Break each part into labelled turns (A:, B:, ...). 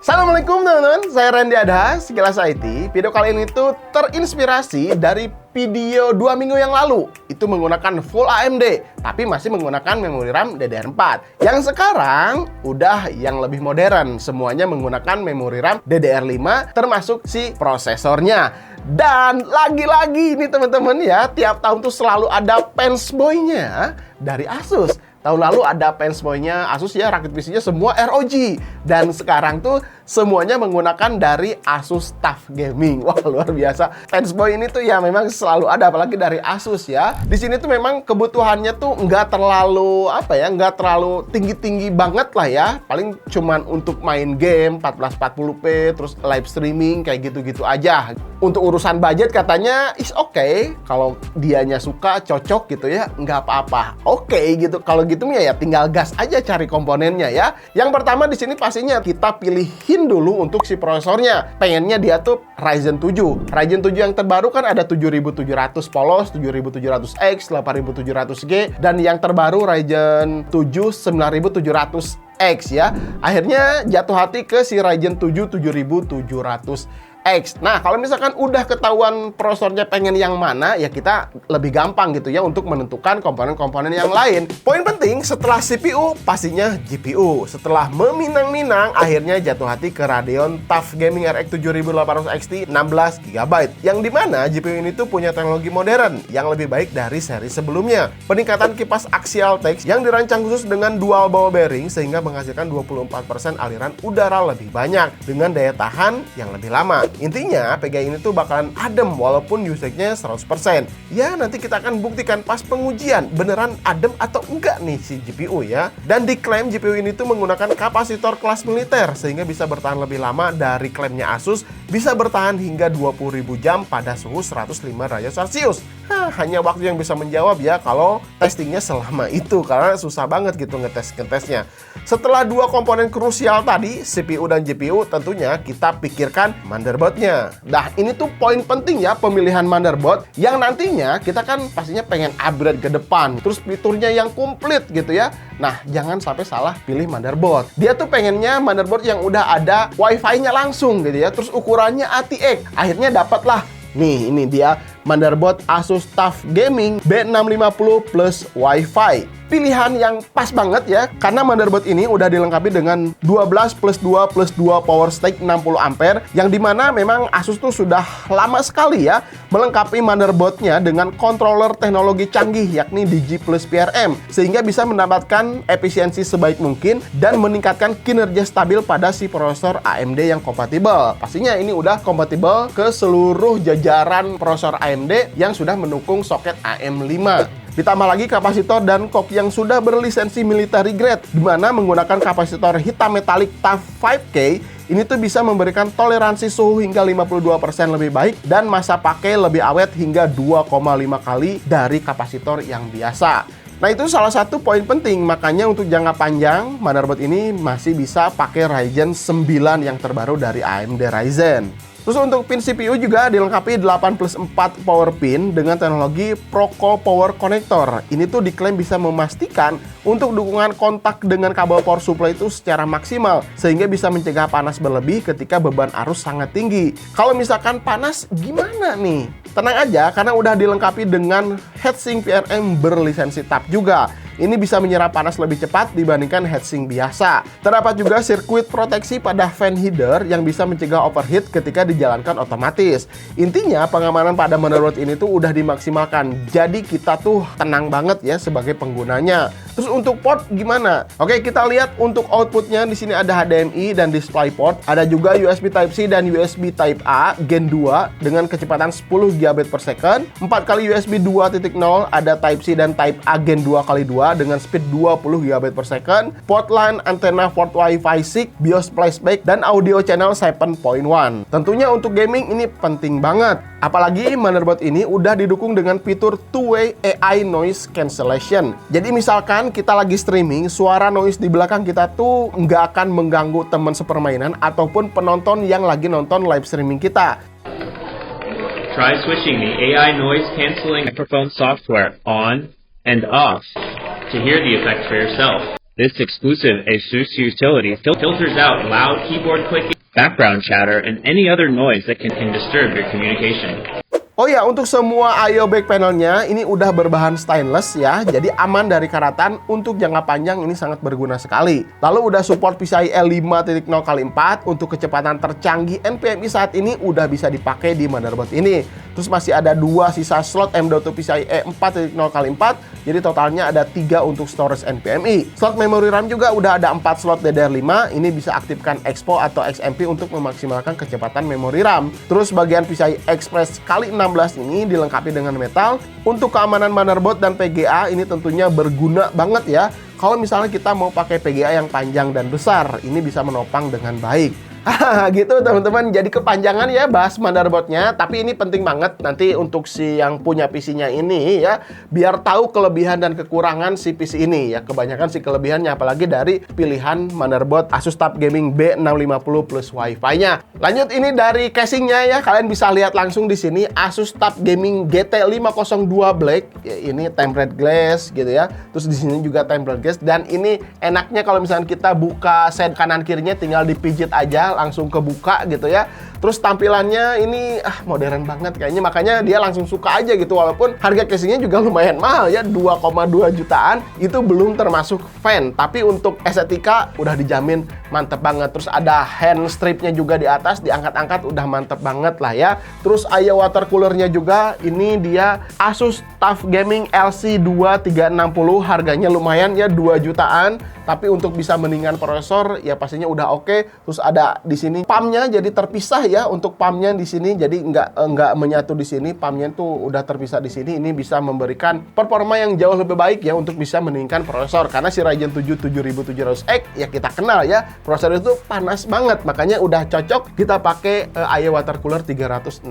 A: Assalamualaikum teman-teman, saya Randy Adha, Sekilas IT. Video kali ini tuh terinspirasi dari video 2 minggu yang lalu. Itu menggunakan full AMD, tapi masih menggunakan memori RAM DDR4. Yang sekarang udah yang lebih modern, semuanya menggunakan memori RAM DDR5 termasuk si prosesornya. Dan lagi-lagi nih teman-teman ya, tiap tahun tuh selalu ada fanboy-nya dari Asus. Tahun lalu ada fanboy-nya Asus ya, rakit PC-nya semua ROG. Dan sekarang tuh semuanya menggunakan dari Asus TUF Gaming. Wah, luar biasa. Fanboy ini tuh ya memang selalu ada, apalagi dari Asus ya. Di sini tuh memang kebutuhannya tuh nggak terlalu nggak terlalu tinggi-tinggi banget lah ya. Paling cuman untuk main game 1440p, terus live streaming kayak gitu-gitu aja. Untuk urusan budget katanya is okay. Kalau dianya suka, cocok gitu ya, nggak apa-apa. Oke gitu. Kalau gitu ya tinggal gas aja cari komponennya ya. Yang pertama di sini pastinya kita pilihin dulu untuk si prosesornya. Pengennya dia tuh Ryzen 7. Ryzen 7 yang terbaru kan ada 7700 polos, 7700X, 8700G, dan yang terbaru Ryzen 7 9700X ya. Akhirnya jatuh hati ke si Ryzen 7 7700X. Nah, kalau misalkan udah ketahuan prosesornya pengen yang mana, ya kita lebih gampang gitu ya untuk menentukan komponen-komponen yang lain. Poin penting, setelah CPU, pastinya GPU. Setelah meminang-minang, akhirnya jatuh hati ke Radeon TUF Gaming RX 7800 XT 16GB. Yang dimana GPU ini tuh punya teknologi modern yang lebih baik dari seri sebelumnya. Peningkatan kipas axial text yang dirancang khusus dengan dual ball bearing sehingga menghasilkan 24% aliran udara lebih banyak dengan daya tahan yang lebih lama. Intinya, PGA ini tuh bakalan adem walaupun usage-nya 100%. Ya, nanti kita akan buktikan pas pengujian beneran adem atau enggak nih si GPU ya. Dan diklaim GPU ini tuh menggunakan kapasitor kelas militer sehingga bisa bertahan lebih lama. Dari klaimnya Asus, bisa bertahan hingga 20.000 jam pada suhu 105 derajat Celcius. Hanya waktu yang bisa menjawab ya kalau testingnya selama itu, karena susah banget gitu ngetesnya. Setelah dua komponen krusial tadi, CPU dan GPU, tentunya kita pikirkan motherboardnya. Nah, ini tuh poin penting ya, pemilihan motherboard yang nantinya kita kan pastinya pengen upgrade ke depan, terus fiturnya yang komplit gitu ya. Nah, jangan sampai salah pilih motherboard. Dia tuh pengennya motherboard yang udah ada Wi-Fi-nya langsung gitu ya, terus ukurannya ATX. Akhirnya dapatlah nih, ini dia motherboard Asus TUF Gaming B650 plus Wi-Fi. Pilihan yang pas banget ya, karena motherboard ini udah dilengkapi dengan 12 plus 2 plus 2 power stack 60 ampere, yang dimana memang Asus tuh sudah lama sekali ya melengkapi motherboardnya dengan controller teknologi canggih yakni Digi Plus PRM, sehingga bisa mendapatkan efisiensi sebaik mungkin dan meningkatkan kinerja stabil pada si prosesor AMD yang kompatibel. Pastinya ini udah kompatibel ke seluruh jajaran prosesor AMD yang sudah mendukung soket AM5. Ditambah lagi kapasitor dan clock yang sudah berlisensi military grade, di mana menggunakan kapasitor hitam metalik TUF 5K. Ini tuh bisa memberikan toleransi suhu hingga 52% lebih baik dan masa pakai lebih awet hingga 2,5 kali dari kapasitor yang biasa. Nah, itu salah satu poin penting, makanya untuk jangka panjang motherboard ini masih bisa pakai Ryzen 9 yang terbaru dari AMD Ryzen. Terus untuk pin CPU juga dilengkapi 8+4 power pin dengan teknologi Proco Power Connector. Ini tuh diklaim bisa memastikan untuk dukungan kontak dengan kabel power supply itu secara maksimal, sehingga bisa mencegah panas berlebih ketika beban arus sangat tinggi. Kalau misalkan panas gimana nih? Tenang aja, karena udah dilengkapi dengan heatsink PRM berlisensi TUF juga. Ini bisa menyerap panas lebih cepat dibandingkan heatsink biasa. Terdapat juga sirkuit proteksi pada fan header yang bisa mencegah overheat ketika dijalankan otomatis. Intinya pengamanan pada motherboard ini tuh udah dimaksimalkan. Jadi kita tuh tenang banget ya sebagai penggunanya. Terus untuk port gimana? Oke, kita lihat untuk outputnya. Di sini ada HDMI dan DisplayPort. Ada juga USB Type-C dan USB Type-A Gen 2 dengan kecepatan 10 GB per second. 4 kali USB 2.0, ada Type-C dan Type-A Gen 2x2 dengan speed 20 GB per second. Port LAN, antena port Wi-Fi 6, BIOS flashback, dan audio channel 7.1. Tentunya untuk gaming ini penting banget. Apalagi motherboard ini udah didukung dengan fitur two-way AI noise cancellation. Jadi misalkan kita lagi streaming, suara noise di belakang kita tuh nggak akan mengganggu teman sepermainan ataupun penonton yang lagi nonton live streaming kita.
B: Try switching the AI noise cancelling microphone software on and off to hear the effect for yourself. This exclusive ASUS utility filters out loud keyboard clicking, background chatter, and any other noise that can disturb your communication.
A: Oh ya, untuk semua I/O back panelnya ini udah berbahan stainless ya, jadi aman dari karatan. Untuk jangka panjang ini sangat berguna sekali. Lalu udah support PCIe 5.0x4 untuk kecepatan tercanggih NVMe saat ini udah bisa dipakai di motherboard ini. Terus masih ada 2 sisa slot M.2 PCIe 4.0x4, jadi totalnya ada 3 untuk storage NVMe. Slot memory RAM juga udah ada 4 slot DDR5, ini bisa aktifkan Expo atau XMP untuk memaksimalkan kecepatan memori RAM. Terus bagian PCI Express kali 16 ini dilengkapi dengan metal. Untuk keamanan motherboard dan PGA ini tentunya berguna banget ya. Kalau misalnya kita mau pakai PGA yang panjang dan besar, ini bisa menopang dengan baik. Gitu teman-teman, jadi kepanjangan ya bahas motherboardnya, tapi ini penting banget nanti untuk si yang punya PC-nya ini ya, biar tahu kelebihan dan kekurangan si PC ini ya. Kebanyakan si kelebihannya, apalagi dari pilihan motherboard Asus TUF Gaming B650 plus Wi-Fi-nya. Lanjut, ini dari casingnya ya, kalian bisa lihat langsung di sini Asus TUF Gaming GT502 Black. Ya, ini tempered glass gitu ya. Terus di sini juga tempered glass, dan ini enaknya kalau misalnya kita buka set kanan kirinya tinggal dipijit aja langsung kebuka gitu ya. Terus tampilannya ini modern banget kayaknya, makanya dia langsung suka aja gitu. Walaupun harga casingnya juga lumayan mahal ya, 2,2 jutaan. Itu belum termasuk fan, tapi untuk estetika udah dijamin mantep banget. Terus ada hand stripnya juga di atas, diangkat-angkat udah mantep banget lah ya. Terus I/O water coolernya juga, ini dia Asus TUF Gaming LC2 360, harganya lumayan ya, 2 jutaan. Tapi untuk bisa mendingan prosesor ya pastinya udah oke. Terus ada di sini pumpnya jadi terpisah ya, untuk pumpnya di sini jadi nggak menyatu di sini, pumpnya tuh udah terpisah di sini. Ini bisa memberikan performa yang jauh lebih baik ya untuk bisa meningkatkan prosesor, karena si Ryzen 7 7700X ya kita kenal ya, prosesor itu panas banget, makanya udah cocok kita pakai I/O water cooler 360.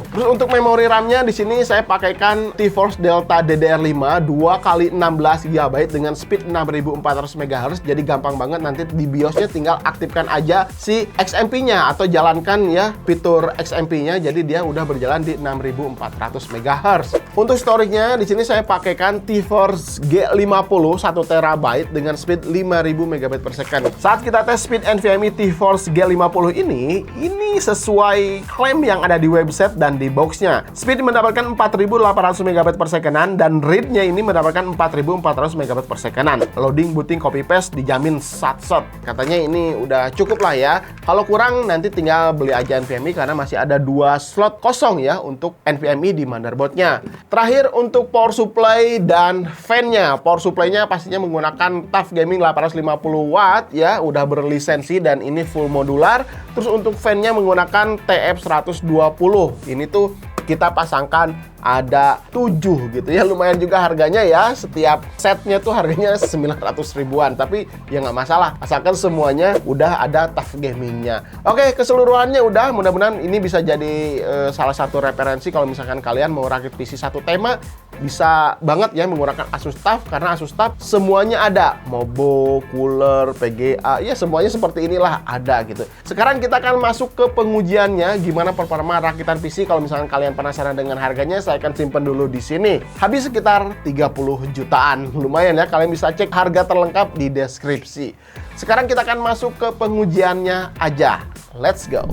A: Terus untuk memori RAM-nya di sini saya pakaikan TeForce Delta DDR5 2x16 GB dengan speed 6400 MHz, jadi gampang banget nanti di BIOS-nya tinggal aktifkan aja si XMP-nya atau jalankan ya fitur XMP-nya, jadi dia udah berjalan di 6400 MHz. Untuk storage-nya di sini saya pakaikan TeForce G50 1 TB dengan speed 5000 MB/s. Saat kita tes speed NVMe TeForce G50 ini sesuai klaim yang ada di website dan di box-nya. Speed mendapatkan 4800 MB/s dan read-nya ini mendapatkan 4400 MB/s. Loading, booting, copy paste dijamin sat-sat. Katanya ini udah cukup lah ya. Kalau kurang nanti tinggal beli aja NVMe, karena masih ada 2 slot kosong ya untuk NVMe di motherboardnya. Terakhir untuk power supply dan fan-nya. Power supply-nya pastinya menggunakan TUF Gaming 850 watt ya, udah berlisensi dan ini full modular. Terus untuk fan-nya menggunakan TF120. Ini tuh kita pasangkan ada 7 gitu ya, lumayan juga harganya ya. Setiap setnya tuh harganya 900 ribuan, tapi ya nggak masalah asalkan semuanya udah ada TUF Gamingnya. Oke, keseluruhannya udah, mudah-mudahan ini bisa jadi salah satu referensi kalau misalkan kalian mau rakit PC satu tema. Bisa banget ya menggunakan Asus TUF, karena Asus TUF semuanya ada, Mobo, cooler, PGA, ya semuanya seperti inilah ada gitu. Sekarang kita akan masuk ke pengujiannya, gimana performa rakitan PC. Kalau misalkan kalian penasaran dengan harganya, saya akan simpen dulu di sini. Habis sekitar 30 jutaan, lumayan ya. Kalian bisa cek harga terlengkap di deskripsi. Sekarang kita akan masuk ke pengujiannya aja. Let's go.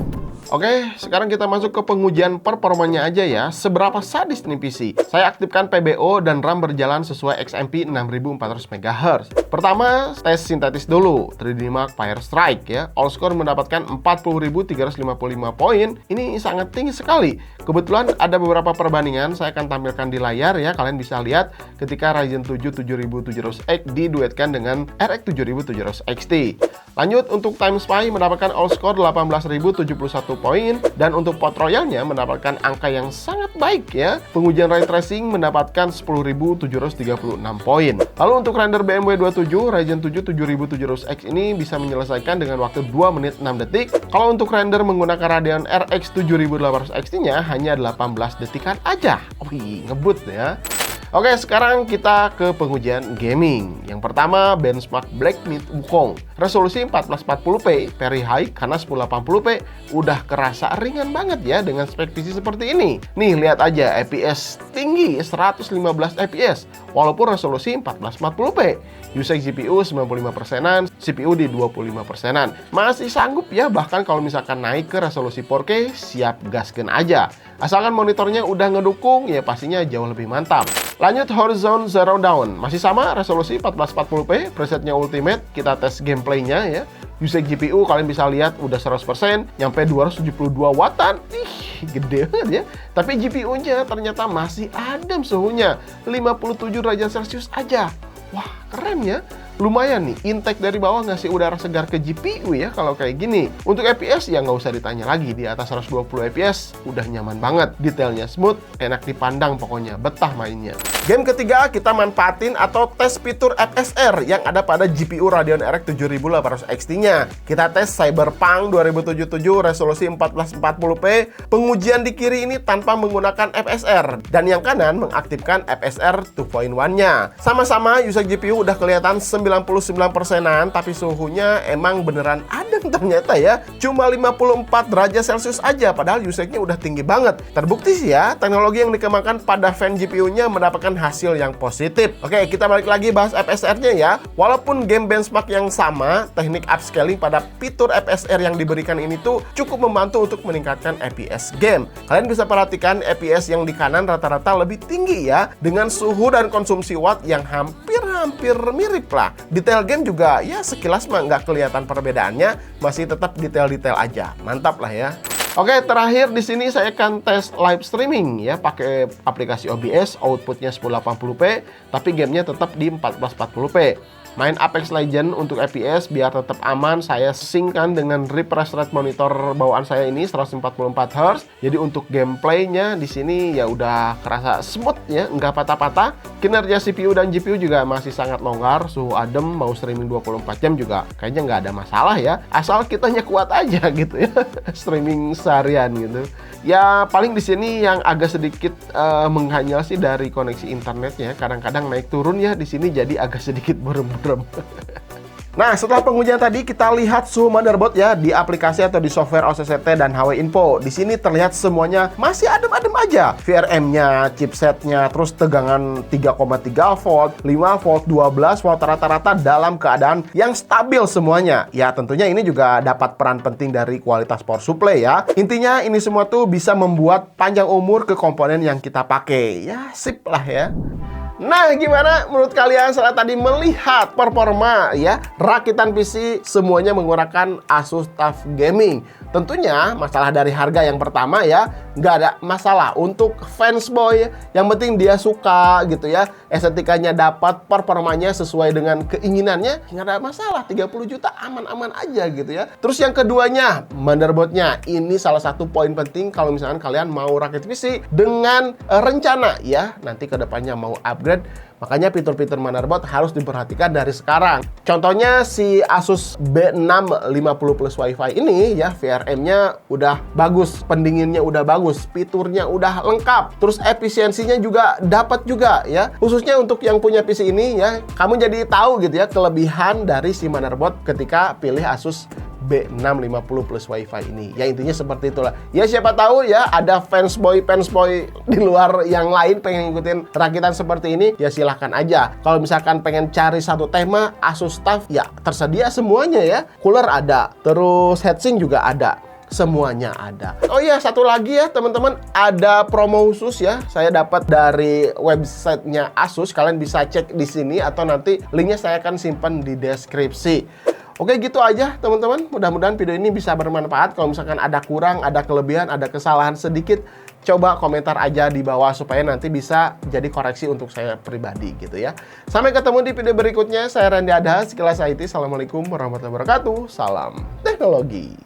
A: Oke, sekarang kita masuk ke pengujian performanya aja ya. Seberapa sadis nih PC? Saya aktifkan PBO dan RAM berjalan sesuai XMP 6400 MHz. Pertama, tes sintetis dulu. 3D Mark Fire Strike ya. All score mendapatkan 40.355 poin. Ini sangat tinggi sekali. Kebetulan ada beberapa perbandingan saya akan tampilkan di layar ya. Kalian bisa lihat ketika Ryzen 7 7700X diduetkan dengan RX 7700 XT. Lanjut, untuk Time Spy mendapatkan all score 18.071 poin, dan untuk pot royalnya mendapatkan angka yang sangat baik ya. Pengujian ray tracing mendapatkan 10.736 poin. Lalu untuk render BMW 27 Ryzen 7 7700X ini bisa menyelesaikan dengan waktu 2 menit 6 detik. Kalau untuk render menggunakan Radeon RX 7800 XT-nya hanya 18 detikan aja. Wih, ngebut ya. Oke, sekarang kita ke pengujian gaming. Yang pertama, benchmark Black Myth Wukong. Resolusi 1440p, very high karena 1080p. Udah kerasa ringan banget ya dengan spek PC seperti ini. Nih, lihat aja, FPS tinggi 115 FPS. walaupun resolusi 1440p. Usage GPU 95%-an, CPU di 25%-an. Masih sanggup ya, bahkan kalau misalkan naik ke resolusi 4K, siap gaskeun aja. Asalkan monitornya udah ngedukung, ya pastinya jauh lebih mantap. Lanjut Horizon Zero Dawn, masih sama resolusi 1440p, presetnya Ultimate, kita tes gameplaynya ya. Usage GPU kalian bisa lihat udah 100%, nyampe 272 wattan. Ih, gede banget ya. Tapi GPU-nya ternyata masih adem suhunya, 57 derajat Celcius aja. Wah, keren ya. Lumayan nih, intake dari bawah ngasih udara segar ke GPU ya kalau kayak gini. Untuk FPS ya nggak usah ditanya lagi, di atas 120 FPS udah nyaman banget. Detailnya smooth, enak dipandang pokoknya, betah mainnya. Game ketiga kita manfaatin atau tes fitur FSR yang ada pada GPU Radeon RX 7800 XT-nya. Kita tes Cyberpunk 2077 resolusi 1440p. Pengujian di kiri ini tanpa menggunakan FSR dan yang kanan mengaktifkan FSR 2.1-nya. Sama-sama usage GPU udah kelihatan 99%-an, tapi suhunya emang beneran adem ternyata ya. Cuma 54 derajat Celcius aja, padahal usage-nya udah tinggi banget. Terbukti sih ya, teknologi yang dikembangkan pada fan GPU-nya mendapatkan hasil yang positif. Oke, kita balik lagi bahas FSR-nya ya. Walaupun game benchmark yang sama, teknik upscaling pada fitur FSR yang diberikan ini tuh cukup membantu untuk meningkatkan FPS game. Kalian bisa perhatikan FPS yang di kanan rata-rata lebih tinggi ya, dengan suhu dan konsumsi watt yang hampir mirip lah. Detail game juga ya sekilas mah nggak kelihatan perbedaannya, masih tetap detail-detail aja. Mantap lah ya. Oke, terakhir di sini saya akan tes live streaming ya, pakai aplikasi OBS, outputnya 1080p, tapi gamenya tetap di 1440p. Main Apex Legends untuk FPS biar tetap aman, saya synckan dengan refresh rate monitor bawaan saya ini 144Hz. Jadi untuk gameplaynya di sini ya udah kerasa smooth ya, nggak patah-patah. Kinerja CPU dan GPU juga masih sangat longgar, suhu adem, mau streaming 24 jam juga kayaknya nggak ada masalah ya. Asal kitanya kuat aja gitu ya, streaming seharian gitu. Ya paling di sini yang agak sedikit menghanyal sih dari koneksi internetnya. Kadang-kadang naik turun ya di sini, jadi agak sedikit burem-burem. Nah, setelah pengujian tadi kita lihat suhu motherboard ya di aplikasi atau di software OCCT dan HW Info. Di sini terlihat semuanya masih adem-adem aja. VRM-nya, chipsetnya, terus tegangan 3,3 volt, 5 volt, 12 volt, rata-rata dalam keadaan yang stabil semuanya. Ya, tentunya ini juga dapat peran penting dari kualitas power supply ya. Intinya ini semua tuh bisa membuat panjang umur ke komponen yang kita pakai. Ya, sip lah ya. Nah, gimana menurut kalian setelah tadi melihat performa ya rakitan PC semuanya menggunakan Asus TUF Gaming? Tentunya masalah dari harga yang pertama ya, nggak ada masalah untuk fansboy. Yang penting dia suka gitu ya, estetikanya dapat, performanya sesuai dengan keinginannya, nggak ada masalah. 30 juta aman-aman aja gitu ya. Terus yang keduanya, motherboardnya. Ini salah satu poin penting kalau misalkan kalian mau rakit PC dengan rencana ya, nanti kedepannya mau upgrade. Makanya fitur-fitur motherboard harus diperhatikan dari sekarang. Contohnya si Asus B650 Plus Wi-Fi ini ya, VRM-nya udah bagus, pendinginnya udah bagus, fiturnya udah lengkap, terus efisiensinya juga dapat juga ya. Khususnya untuk yang punya PC ini ya, kamu jadi tahu gitu ya kelebihan dari si motherboard ketika pilih Asus B650 Plus Wi-Fi ini. Ya intinya seperti itulah. Ya siapa tahu ya ada fansboy di luar yang lain pengen ngikutin rakitan seperti ini, ya silahkan aja. Kalau misalkan pengen cari satu tema Asus TUF, ya tersedia semuanya ya. Cooler ada, terus heatsink juga ada. Semuanya ada. Oh iya, satu lagi ya teman-teman, ada promo khusus ya. Saya dapat dari websitenya Asus. Kalian bisa cek di sini atau nanti linknya saya akan simpan di deskripsi. Oke, gitu aja teman-teman. Mudah-mudahan video ini bisa bermanfaat. Kalau misalkan ada kurang, ada kelebihan, ada kesalahan sedikit, coba komentar aja di bawah supaya nanti bisa jadi koreksi untuk saya pribadi gitu ya. Sampai ketemu di video berikutnya. Saya Randy Adha, Sekilas IT. Assalamualaikum warahmatullahi wabarakatuh. Salam teknologi.